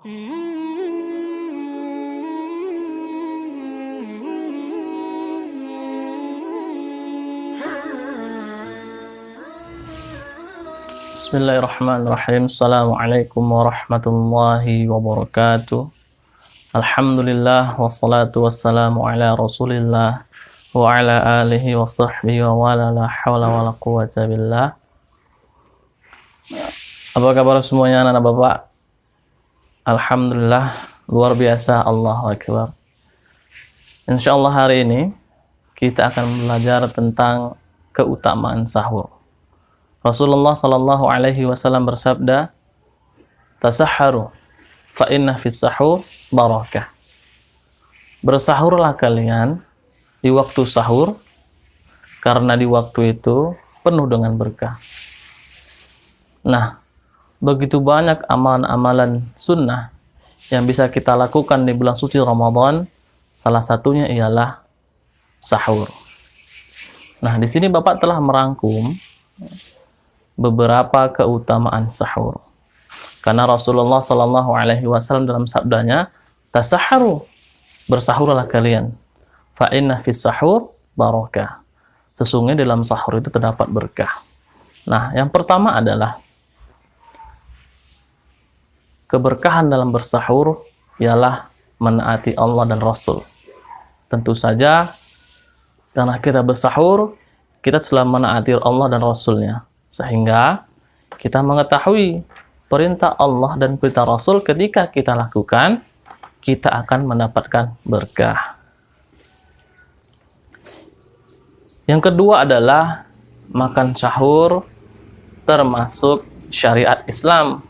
Bismillahirrahmanirrahim. Assalamualaikum warahmatullahi wabarakatuh. Alhamdulillah wassalatu wassalamu ala Rasulillah wa ala alihi wa sahbihi wa wala la hawla wa la quwwata billah. Apa kabar semuanya anak-anak Bapak? Alhamdulillah, luar biasa, Allahu Akbar. Insyaallah hari ini kita akan belajar tentang keutamaan sahur. Rasulullah sallallahu alaihi wasallam bersabda, "Tasahharu fa inna fis sahur barakah." Bersahurlah kalian di waktu sahur, karena di waktu itu penuh dengan berkah. Nah, begitu banyak amalan-amalan sunnah yang bisa kita lakukan di bulan suci Ramadan, salah satunya ialah sahur. Nah, di sini Bapak telah merangkum beberapa keutamaan sahur. Karena Rasulullah sallallahu alaihi wasallam dalam sabdanya, "Tasahharu," bersahurlah kalian. "Fa inna fis sahur barakah." Sesungguhnya dalam sahur itu terdapat berkah. Nah, yang pertama adalah keberkahan dalam bersahur ialah menaati Allah dan Rasul. Tentu saja karena kita bersahur, kita telah menaati Allah dan Rasulnya, sehingga kita mengetahui perintah Allah dan perintah Rasul. Ketika kita lakukan, kita akan mendapatkan berkah. Yang kedua adalah makan sahur termasuk syariat Islam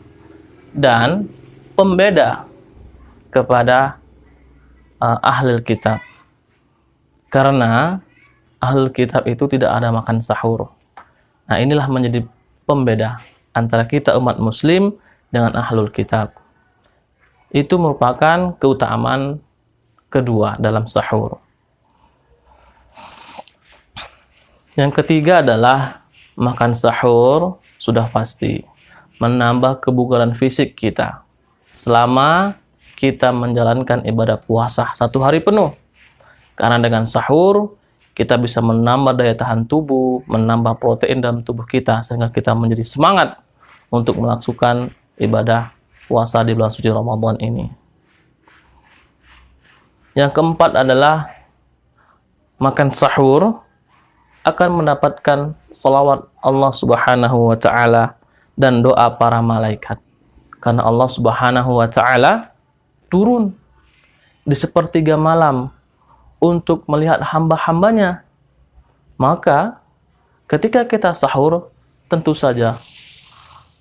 dan pembeda kepada ahlul kitab. Karena ahlul kitab itu tidak ada makan sahur. Nah, inilah menjadi pembeda antara kita umat muslim dengan ahlul kitab. Itu merupakan keutamaan kedua dalam sahur. Yang ketiga adalah makan sahur sudah pasti menambah kebugaran fisik kita selama kita menjalankan ibadah puasa 1 hari penuh. Karena dengan sahur kita bisa menambah daya tahan tubuh, menambah protein dalam tubuh kita, sehingga kita menjadi semangat untuk melakukan ibadah puasa di bulan suci Ramadan ini. Yang keempat adalah makan sahur akan mendapatkan salawat Allah Subhanahu wa Ta'ala dan doa para malaikat. Karena Allah Subhanahu wa Ta'ala turun di sepertiga malam untuk melihat hamba-hambanya. Maka ketika kita sahur, tentu saja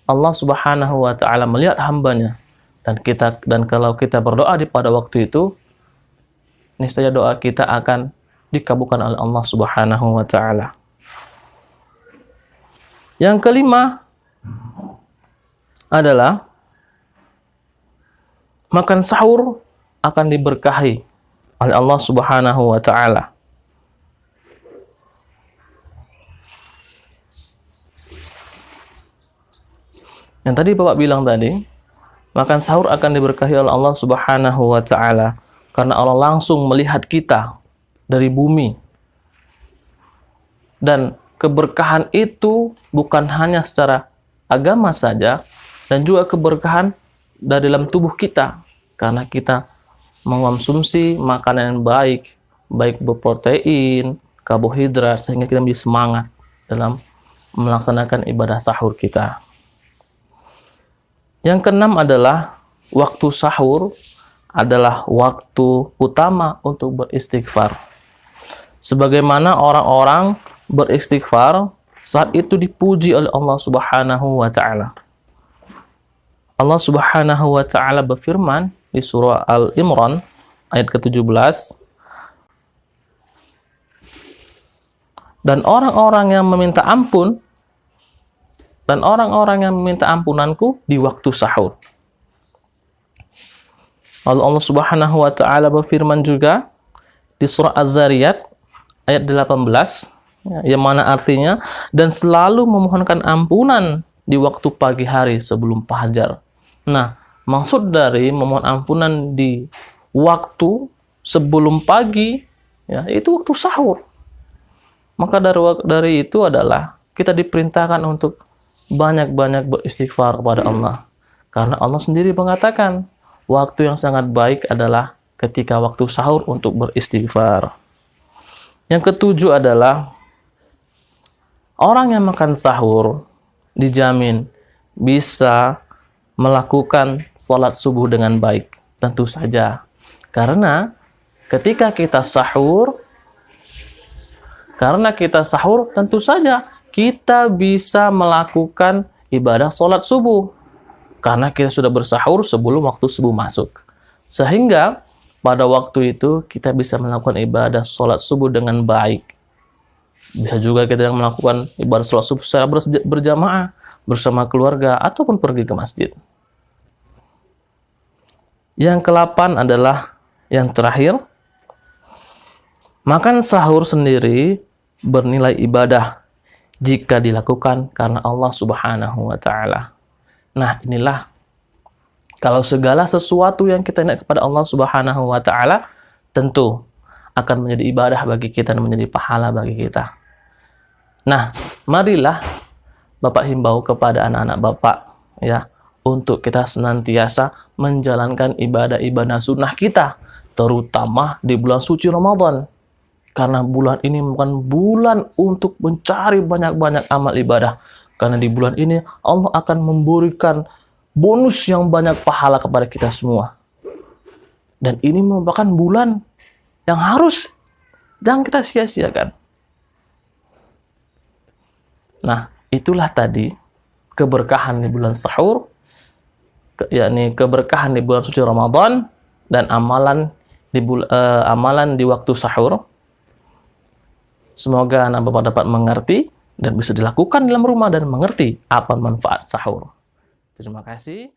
Allah Subhanahu wa Ta'ala melihat hambanya, dan kalau kita berdoa pada waktu itu, niscaya doa kita akan dikabulkan oleh Allah Subhanahu wa Ta'ala. Yang kelima adalah makan sahur akan diberkahi oleh Allah Subhanahu wa Ta'ala. Yang tadi Bapak bilang tadi, makan sahur akan diberkahi oleh Allah Subhanahu wa Ta'ala karena Allah langsung melihat kita dari bumi. Dan keberkahan itu bukan hanya secara agama saja, dan juga keberkahan dari dalam tubuh kita, karena kita mengonsumsi makanan yang baik berprotein, karbohidrat, sehingga kita menjadi semangat dalam melaksanakan ibadah sahur kita. Yang keenam adalah waktu sahur adalah waktu utama untuk beristighfar. Sebagaimana orang-orang beristighfar saat itu dipuji oleh Allah Subhanahu wa Ta'ala. Allah Subhanahu wa Ta'ala berfirman di surah Al-Imran ayat ke-17, dan orang-orang yang meminta ampun dan orang-orang yang meminta ampunanku di waktu sahur. Lalu Allah Subhanahu wa Ta'ala berfirman juga di surah Az-Zariyat ayat 18, yang mana artinya, dan selalu memohonkan ampunan di waktu pagi hari sebelum fajar. Nah, Maksud dari memohon ampunan di waktu sebelum pagi, ya, itu waktu sahur. Maka dari itu adalah kita diperintahkan untuk banyak-banyak beristighfar kepada Allah. Karena Allah sendiri mengatakan, waktu yang sangat baik adalah ketika waktu sahur untuk beristighfar. Yang ketujuh adalah orang yang makan sahur dijamin bisa melakukan sholat subuh dengan baik. Tentu saja. Karena ketika kita sahur, tentu saja kita bisa melakukan ibadah sholat subuh. Karena kita sudah bersahur sebelum waktu subuh masuk. Sehingga pada waktu itu kita bisa melakukan ibadah sholat subuh dengan baik. Bisa juga kita melakukan ibadah sholat subuh secara berjamaah bersama keluarga ataupun pergi ke masjid. Yang ke-8 adalah yang terakhir, makan sahur sendiri bernilai ibadah jika dilakukan karena Allah Subhanahu wa Ta'ala. Nah, inilah kalau segala sesuatu yang kita niat kepada Allah Subhanahu wa Ta'ala tentu akan menjadi ibadah bagi kita dan menjadi pahala bagi kita. Nah, marilah Bapak himbau kepada anak-anak Bapak, ya, untuk kita senantiasa menjalankan ibadah-ibadah sunnah kita, terutama di bulan suci Ramadan. Karena bulan ini bukan bulan untuk mencari banyak-banyak amal ibadah. Karena di bulan ini Allah akan memberikan bonus yang banyak pahala kepada kita semua. Dan ini merupakan bulan yang jangan kita sia-siakan. Nah, itulah tadi keberkahan di bulan sahur, yakni keberkahan di bulan suci Ramadan dan amalan di waktu sahur. Semoga anak Bapak dapat mengerti dan bisa dilakukan dalam rumah dan mengerti apa manfaat sahur. Terima kasih.